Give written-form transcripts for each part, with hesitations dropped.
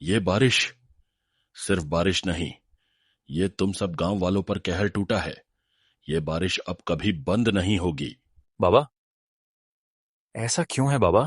ये बारिश सिर्फ बारिश नहीं, ये तुम सब गांव वालों पर कहर टूटा है। ये बारिश अब कभी बंद नहीं होगी। बाबा, ऐसा क्यों है बाबा?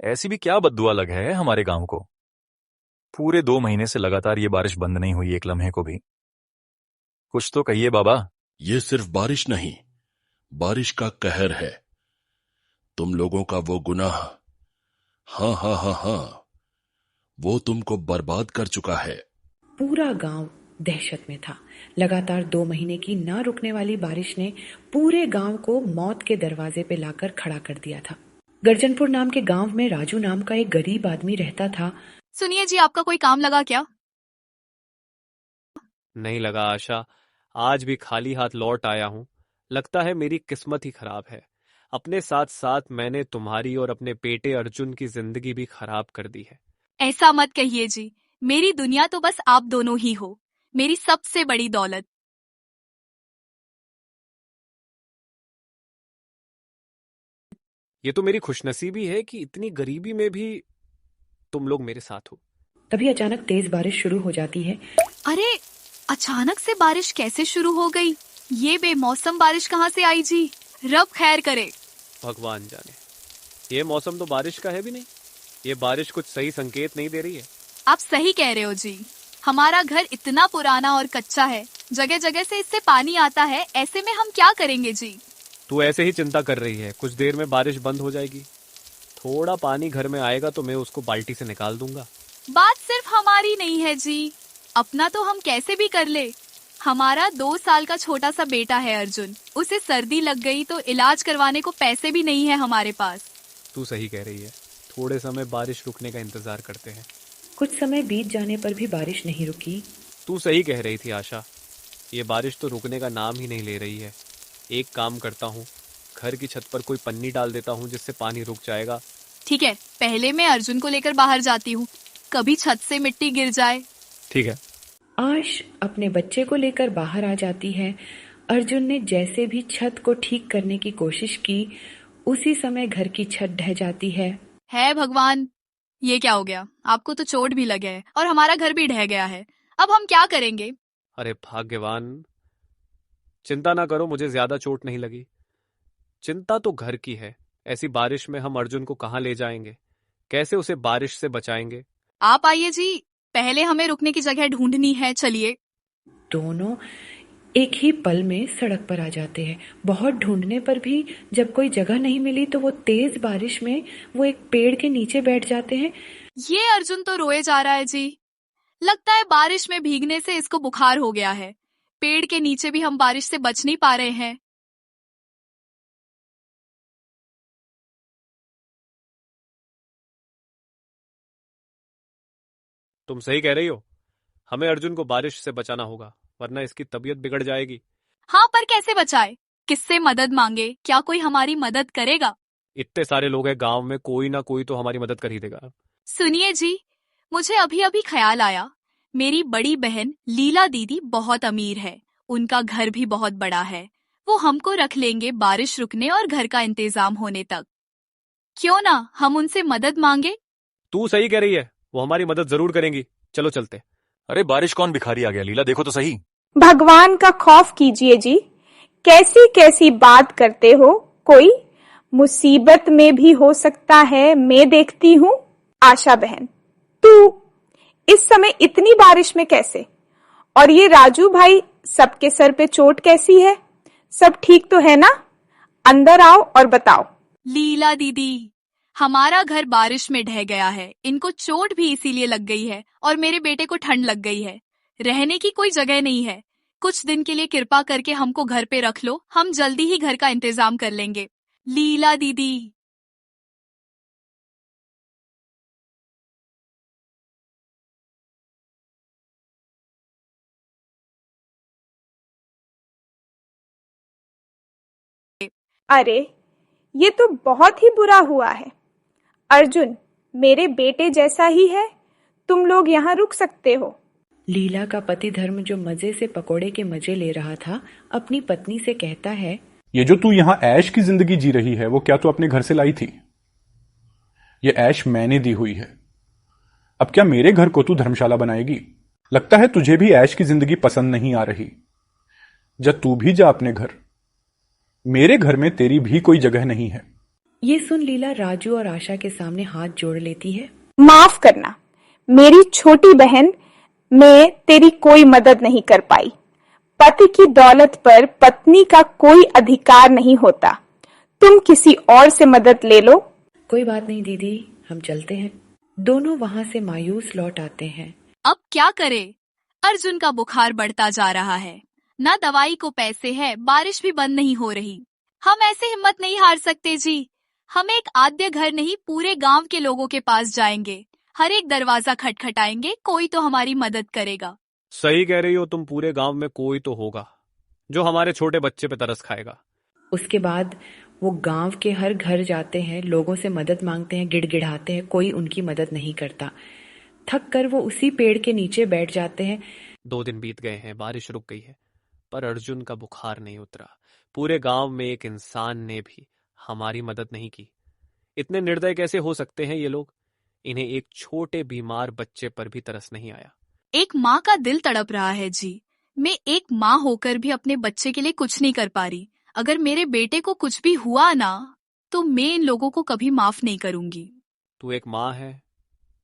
ऐसी भी क्या बद्दुआ लग है हमारे गांव को? पूरे 2 महीने से लगातार ये बारिश बंद नहीं हुई एक लम्हे को भी। कुछ तो कहिए बाबा। ये सिर्फ बारिश नहीं, बारिश का कहर है। तुम लोगों का वो गुनाह, हाँ हाँ हाँ हाँ, वो तुमको बर्बाद कर चुका है। पूरा गांव दहशत में था। लगातार 2 महीने की ना रुकने वाली बारिश ने पूरे गांव को मौत के दरवाजे पे लाकर खड़ा कर दिया था। गर्जनपुर नाम के गांव में राजू नाम का एक गरीब आदमी रहता था। सुनिए जी, आपका कोई काम लगा क्या? नहीं लगा आशा, आज भी खाली हाथ लौट आया हूँ। लगता है मेरी किस्मत ही खराब है। अपने साथ साथ मैंने तुम्हारी और अपने बेटे अर्जुन की जिंदगी भी खराब कर दी है। ऐसा मत कहिए जी, मेरी दुनिया तो बस आप दोनों ही हो, मेरी सबसे बड़ी दौलत। ये तो मेरी खुशनसीबी है कि इतनी गरीबी में भी तुम लोग मेरे साथ हो। तभी अचानक तेज बारिश शुरू हो जाती है। अरे, अचानक से बारिश कैसे शुरू हो गई? ये बेमौसम बारिश कहाँ से आई जी? रब खैर करे। भगवान जाने। ये मौसम तो बारिश का है भी नहीं। ये बारिश कुछ सही संकेत नहीं दे रही है। आप सही कह रहे हो जी। हमारा घर इतना पुराना और कच्चा है, जगह जगह से इससे पानी आता है। ऐसे में हम क्या करेंगे जी? तू ऐसे ही चिंता कर रही है। कुछ देर में बारिश बंद हो जाएगी। थोड़ा पानी घर में आएगा तो मैं उसको बाल्टी से निकाल दूंगा। बात सिर्फ हमारी नहीं है जी, अपना तो हम कैसे भी कर ले। हमारा 2 साल का छोटा सा बेटा है अर्जुन, उसे सर्दी लग गई तो इलाज करवाने को पैसे भी नहीं है हमारे पास। तू सही कह रही है। थोड़े समय बारिश रुकने का इंतजार करते हैं। कुछ समय बीत जाने पर भी बारिश नहीं रुकी। तू सही कह रही थी आशा, ये बारिश तो रुकने का नाम ही नहीं ले रही है। एक काम करता हूँ, घर की छत पर कोई पन्नी डाल देता हूँ जिससे पानी रुक जाएगा। ठीक है, पहले मैं अर्जुन को लेकर बाहर जाती हूँ, कभी छत से मिट्टी गिर जाए। ठीक है। आश अपने बच्चे को लेकर बाहर आ जाती है। अर्जुन ने जैसे भी छत को ठीक करने की कोशिश की, उसी समय घर की छत ढह जाती है। है भगवान, ये क्या हो गया? आपको तो चोट भी लगे है और हमारा घर भी ढह गया है। अब हम क्या करेंगे? अरे भाग्यवान, चिंता ना करो, मुझे ज्यादा चोट नहीं लगी। चिंता तो घर की है। ऐसी बारिश में हम अर्जुन को कहाँ ले जाएंगे? कैसे उसे बारिश से बचाएंगे? आप आइए जी, पहले हमें रुकने की जगह ढूंढनी है, चलिए। दोनों एक ही पल में सड़क पर आ जाते हैं। बहुत ढूंढने पर भी जब कोई जगह नहीं मिली तो वो तेज बारिश में वो एक पेड़ के नीचे बैठ जाते हैं। ये अर्जुन तो रोए जा रहा है जी। लगता है बारिश में भीगने से इसको बुखार हो गया है। पेड़ के नीचे भी हम बारिश से बच नहीं पा रहे हैं। तुम सही कह रही हो। हमें अर्जुन को बारिश से बचाना होगा, वरना इसकी तबीयत बिगड़ जाएगी। हाँ, पर कैसे बचाए? किससे मदद मांगे? क्या कोई हमारी मदद करेगा? इतने सारे लोग हैं गांव में, कोई ना कोई तो हमारी मदद कर ही देगा। सुनिए जी, मुझे अभी अभी ख्याल आया, मेरी बड़ी बहन लीला दीदी बहुत अमीर है, उनका घर भी बहुत बड़ा है। वो हमको रख लेंगे बारिश रुकने और घर का इंतजाम होने तक। क्यों ना हम उनसे मदद मांगे? तू सही कह रही है, वो हमारी मदद जरूर करेंगी। चलो चलते। अरे बारिश कौन भिखारी आ गया? लीला देखो तो सही। भगवान का खौफ कीजिए जी, कैसी कैसी बात करते हो। कोई मुसीबत में भी हो सकता है। मैं देखती हूँ। आशा बहन, तू इस समय इतनी बारिश में कैसे? और ये राजू भाई, सबके सर पे चोट कैसी है? सब ठीक तो है ना? अंदर आओ और बताओ। लीला दीदी, हमारा घर बारिश में ढह गया है, इनको चोट भी इसीलिए लग गई है और मेरे बेटे को ठंड लग गई है। रहने की कोई जगह नहीं है। कुछ दिन के लिए कृपा करके हमको घर पे रख लो, हम जल्दी ही घर का इंतजाम कर लेंगे। लीला दीदी। अरे, ये तो बहुत ही बुरा हुआ है। अर्जुन मेरे बेटे जैसा ही है, तुम लोग यहाँ रुक सकते हो। लीला का पति धर्म, जो मजे से पकोड़े के मजे ले रहा था, अपनी पत्नी से कहता है, ये जो तू यहाँ ऐश की जिंदगी जी रही है, वो क्या तू अपने घर से लाई थी? ये ऐश मैंने दी हुई है। अब क्या मेरे घर को तू धर्मशाला बनाएगी? लगता है तुझे भी ऐश की जिंदगी पसंद नहीं आ रही। जब तू भी जा अपने घर, मेरे घर में तेरी भी कोई जगह नहीं है। ये सुन लीला राजू और आशा के सामने हाथ जोड़ लेती है। माफ करना मेरी छोटी बहन, मैं तेरी कोई मदद नहीं कर पाई। पति की दौलत पर पत्नी का कोई अधिकार नहीं होता। तुम किसी और से मदद ले लो। कोई बात नहीं दीदी, हम चलते हैं। दोनों वहां से मायूस लौट आते हैं। अब क्या करे? अर्जुन का बुखार बढ़ता जा रहा है, ना दवाई को पैसे है, बारिश भी बंद नहीं हो रही। हम ऐसे हिम्मत नहीं हार सकते जी। हम एक आद्य घर नहीं, पूरे गांव के लोगों के पास जाएंगे, हर एक दरवाजा खटखटाएंगे, कोई तो हमारी मदद करेगा। सही कह रही हो तुम, पूरे गांव में कोई तो होगा जो हमारे छोटे बच्चे पे तरस खाएगा। उसके बाद वो गांव के हर घर जाते हैं, लोगों से मदद मांगते हैं, गिड़गिड़ाते हैं, कोई उनकी मदद नहीं करता। थक कर वो उसी पेड़ के नीचे बैठ जाते हैं। 2 दिन बीत गए हैं, बारिश रुक गई है, पर अर्जुन का बुखार नहीं उतरा। पूरे गांव में एक इंसान ने भी हमारी मदद नहीं की। इतने निर्दय कैसे हो सकते हैं ये लोग? इन्हें एक छोटे बीमार बच्चे पर भी तरस नहीं आया। एक माँ का दिल तड़प रहा है जी। मैं एक माँ होकर भी अपने बच्चे के लिए कुछ नहीं कर पा रही। अगर मेरे बेटे को कुछ भी हुआ ना, तो मैं इन लोगों को कभी माफ नहीं करूंगी। तू एक माँ है,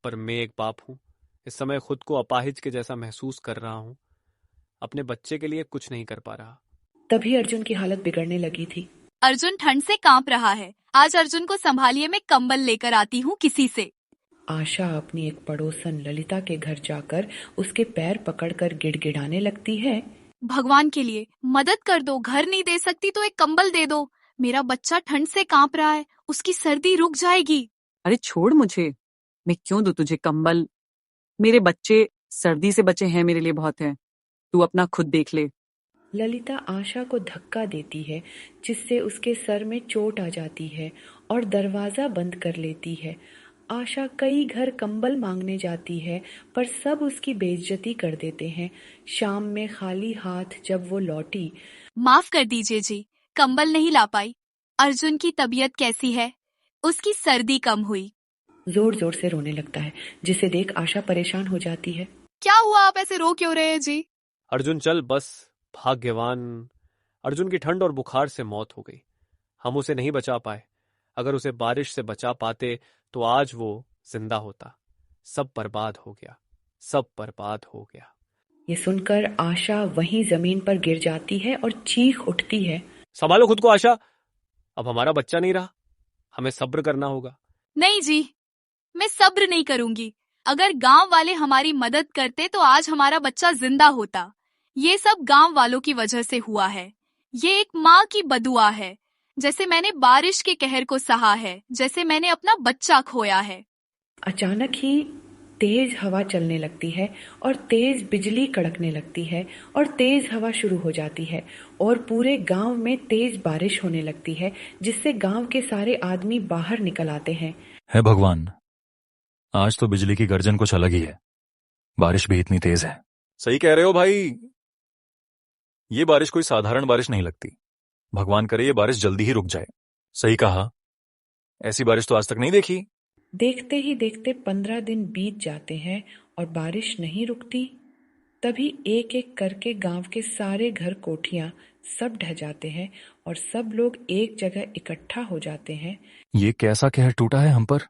पर मैं एक बाप हूँ। इस समय खुद को अपाहिज के जैसा महसूस कर रहा हूँ। अपने बच्चे के लिए कुछ नहीं कर पा रहा। तभी अर्जुन की हालत बिगड़ने लगी थी। अर्जुन ठंड से कांप रहा है। आज अर्जुन को संभालिए, मैं कंबल लेकर आती हूँ किसी से। आशा अपनी एक पड़ोसन ललिता के घर जाकर उसके पैर पकड़कर गिड़गिड़ाने लगती है। भगवान के लिए मदद कर दो, घर नहीं दे सकती तो एक कंबल दे दो। मेरा बच्चा ठंड से कांप रहा है, उसकी सर्दी रुक जाएगी। अरे छोड़ मुझे, मैं क्यों दूं तुझे कंबल? मेरे बच्चे सर्दी से बचे हैं, मेरे लिए बहुत है। तू अपना खुद देख ले। ललिता आशा को धक्का देती है, जिससे उसके सर में चोट आ जाती है और दरवाजा बंद कर लेती है। आशा कई घर कंबल मांगने जाती है, पर सब उसकी बेइज्जती कर देते हैं। शाम में खाली हाथ जब वो लौटी। माफ कर दीजिए जी, कंबल नहीं ला पाई। अर्जुन की तबीयत कैसी है? उसकी सर्दी कम हुई। जोर जोर से रोने लगता है, जिसे देख आशा परेशान हो जाती है। क्या हुआ, आप ऐसे रो क्यों रहे हैं जी? अर्जुन चल बस। भाग्यवान अर्जुन की ठंड और बुखार से मौत हो गई। हम उसे नहीं बचा पाए। अगर उसे बारिश से बचा पाते तो आज वो जिंदा होता। सब बर्बाद हो गया, सब बर्बाद हो गया। ये सुनकर आशा वहीं जमीन पर गिर जाती है और चीख उठती है। संभालो खुद को आशा, अब हमारा बच्चा नहीं रहा, हमें सब्र करना होगा। नहीं जी, मैं सब्र नहीं करूंगी। अगर गांव वाले हमारी मदद करते तो आज हमारा बच्चा जिंदा होता। ये सब गांव वालों की वजह से हुआ है। ये एक माँ की बदुआ है। जैसे मैंने बारिश के कहर को सहा है, जैसे मैंने अपना बच्चा खोया है। अचानक ही तेज हवा चलने लगती है और तेज बिजली कड़कने लगती है और तेज हवा शुरू हो जाती है और पूरे गांव में तेज बारिश होने लगती है, जिससे गांव के सारे आदमी बाहर निकल आते हैं। हे भगवान, आज तो बिजली की गर्जन कुछ अलग ही है। बारिश भी इतनी तेज है। सही कह रहे हो भाई, ये बारिश कोई साधारण बारिश नहीं लगती। भगवान करे ये बारिश जल्दी ही रुक जाए। सही कहा, ऐसी बारिश तो आज तक नहीं देखी। देखते ही देखते 15 दिन बीत जाते हैं और बारिश नहीं रुकती। तभी एक एक करके गांव के सारे घर, कोठियां सब ढह जाते हैं और सब लोग एक जगह इकट्ठा हो जाते हैं। ये कैसा कहर टूटा है हम पर?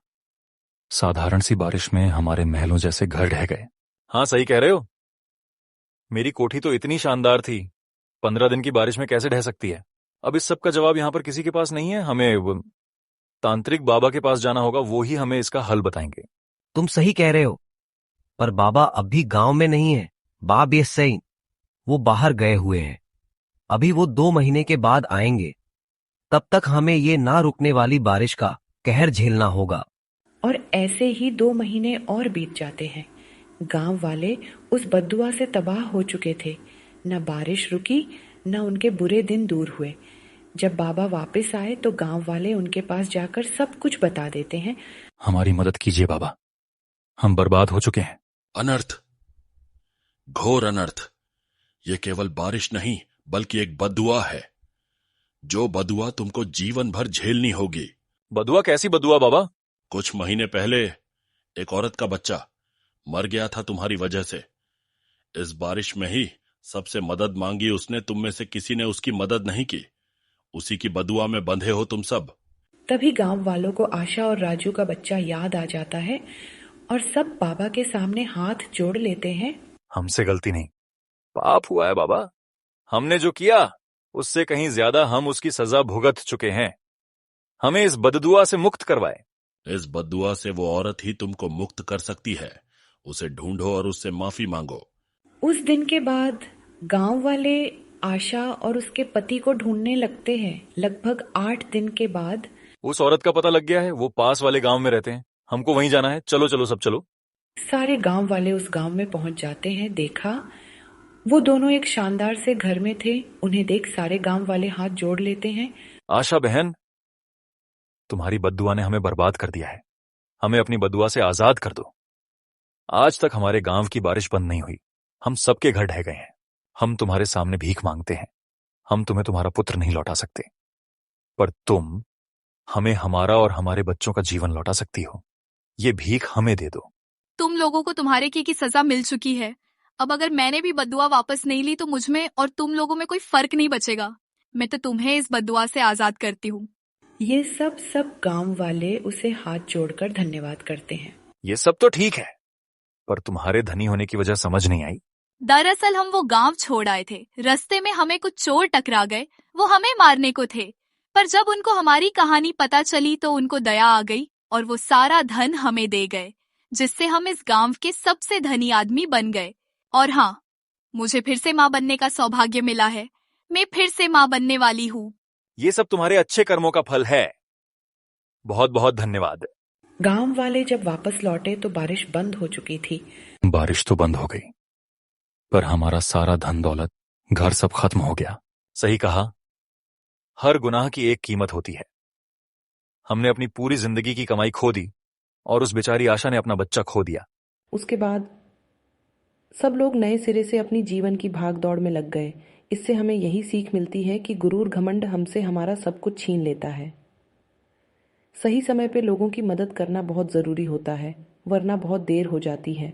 साधारण सी बारिश में हमारे महलों जैसे घर ढह गए। हाँ सही कह रहे हो, मेरी कोठी तो इतनी शानदार थी, 15 दिन की बारिश में कैसे ढह सकती है? अब इस सब का जवाब यहाँ पर किसी के पास नहीं है। हमें तांत्रिक बाबा के पास जाना होगा, वो ही हमें इसका हल बताएंगे। तुम सही कह रहे हो, पर बाबा अभी गांव में नहीं है। बाब ये सही, वो बाहर गए हुए हैं। अभी वो 2 महीने के बाद आएंगे। तब तक हमें ये ना रुकने वाली बारिश का कहर झेलना होगा। और ऐसे ही 2 महीने और बीत जाते हैं। गांव वाले उस बद्दुआ से तबाह हो चुके थे। न बारिश रुकी, न उनके बुरे दिन दूर हुए। जब बाबा वापस आए तो गांव वाले उनके पास जाकर सब कुछ बता देते हैं। हमारी मदद कीजिए बाबा, हम बर्बाद हो चुके हैं। अनर्थ, घोर अनर्थ। ये केवल बारिश नहीं बल्कि एक बदुआ है, जो बदुआ तुमको जीवन भर झेलनी होगी। बदुआ? कैसी बदुआ बाबा? कुछ महीने पहले एक औरत का बच्चा मर गया था तुम्हारी वजह से। इस बारिश में ही सबसे मदद मांगी उसने, तुम में से किसी ने उसकी मदद नहीं की। उसी की बदुआ में बंधे हो तुम सब। तभी गांव वालों को आशा और राजू का बच्चा याद आ जाता है और सब बाबा के सामने हाथ जोड़ लेते हैं। हमसे गलती नहीं, पाप हुआ है बाबा। हमने जो किया उससे कहीं ज्यादा हम उसकी सजा भुगत चुके हैं। हमें इस बददुआ से मुक्त करवाए। इस बदुआ से वो औरत ही तुमको मुक्त कर सकती है। उसे ढूंढो और उससे माफी मांगो। उस दिन के बाद गांव वाले आशा और उसके पति को ढूंढने लगते हैं। लगभग 8 दिन के बाद उस औरत का पता लग गया है, वो पास वाले गांव में रहते हैं। हमको वहीं जाना है। चलो चलो सब चलो। सारे गांव वाले उस गांव में पहुंच जाते हैं। देखा, वो दोनों एक शानदार से घर में थे। उन्हें देख सारे गांव वाले हाथ जोड़ लेते हैं। आशा बहन, तुम्हारी बद्दुआ ने हमें बर्बाद कर दिया है। हमें अपनी बद्दुआ से आजाद कर दो। आज तक हमारे गांव की बारिश बंद नहीं हुई। हम सबके घर ढह गए हैं। हम तुम्हारे सामने भीख मांगते हैं। हम तुम्हें तुम्हारा पुत्र नहीं लौटा सकते, पर तुम हमें हमारा और हमारे बच्चों का जीवन लौटा सकती हो। ये भीख हमें दे दो। तुम लोगों को तुम्हारे की सजा मिल चुकी है। अब अगर मैंने भी बद्दुआ वापस नहीं ली तो मुझमें और तुम लोगों में कोई फर्क नहीं बचेगा। मैं तो तुम्हें इस बद्दुआ से आजाद करती हूँ। ये सब गांव वाले उसे हाथ जोड़कर धन्यवाद करते हैं। ये सब तो ठीक है, पर तुम्हारे धनी होने की वजह समझ नहीं आई। दरअसल हम वो गांव छोड़ आए थे। रास्ते में हमें कुछ चोर टकरा गए। वो हमें मारने को थे, पर जब उनको हमारी कहानी पता चली तो उनको दया आ गई और वो सारा धन हमें दे गए, जिससे हम इस गांव के सबसे धनी आदमी बन गए। और हाँ, मुझे फिर से माँ बनने का सौभाग्य मिला है। मैं फिर से माँ बनने वाली हूँ। ये सब तुम्हारे अच्छे कर्मों का फल है। बहुत बहुत धन्यवाद। गांव वाले जब वापस लौटे तो बारिश बंद हो चुकी थी। बारिश तो बंद हो गई, पर हमारा सारा धन दौलत, घर सब खत्म हो गया। सही कहा, हर गुनाह की एक कीमत होती है। हमने अपनी पूरी जिंदगी की कमाई खो दी और उस बेचारी आशा ने अपना बच्चा खो दिया। उसके बाद सब लोग नए सिरे से अपनी जीवन की भाग दौड़ में लग गए। इससे हमें यही सीख मिलती है कि गुरूर घमंड हमसे हमारा सब कुछ छीन लेता है। सही समय पे लोगों की मदद करना बहुत ज़रूरी होता है, वरना बहुत देर हो जाती है।